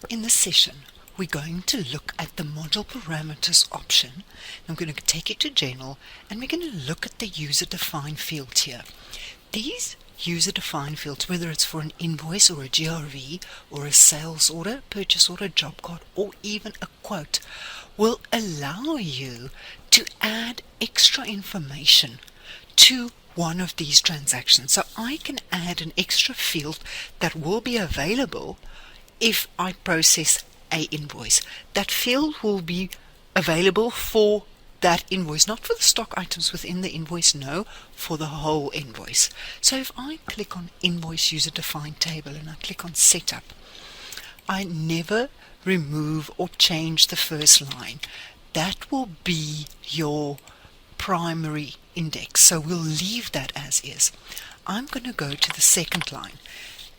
In this session, we're going to look at the module parameters option. I'm going to take it to general, and we're going to look at the user-defined field here. These user-defined fields, whether it's for an invoice or a GRV or a sales order, purchase order, job card, or even a quote, will allow you to add extra information to one of these transactions. So I can add an extra field that will be available if I process a invoice. That field will be available for that invoice, not for the stock items within the invoice, no, for the whole invoice. So if I click on Invoice User Defined Table and I click on Setup, I never remove or change the first line. That will be your primary index, so we'll leave that as is. I'm going to go to the second line,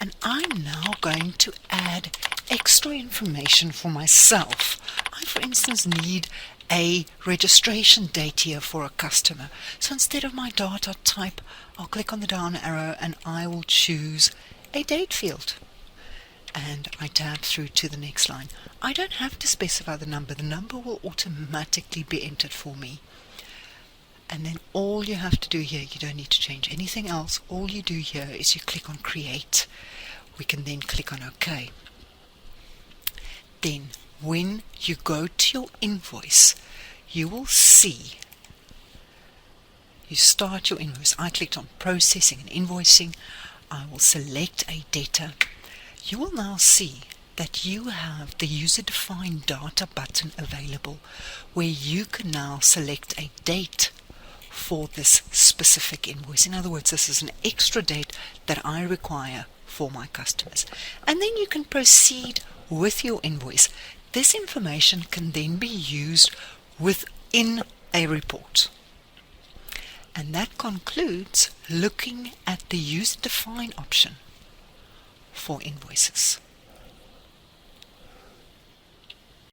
and I'm now going to add extra information for myself. I, for instance, need a registration date here for a customer. So instead of my data type, I'll click on the down arrow and I will choose a date field. And I tab through to the next line. I don't have to specify the number. The number will automatically be entered for me. And then all you have to do here, you don't need to change anything else. All you do here is you click on Create. We can then click on OK. Then when you go to your invoice, you will see, you start your invoice. I clicked on Processing and Invoicing. I will select a data. You will now see that you have the user-defined data button available, where you can now select a date for this specific invoice. In other words, this is an extra date that I require for my customers. And then you can proceed with your invoice. This information can then be used within a report. And that concludes looking at the user-defined option for invoices.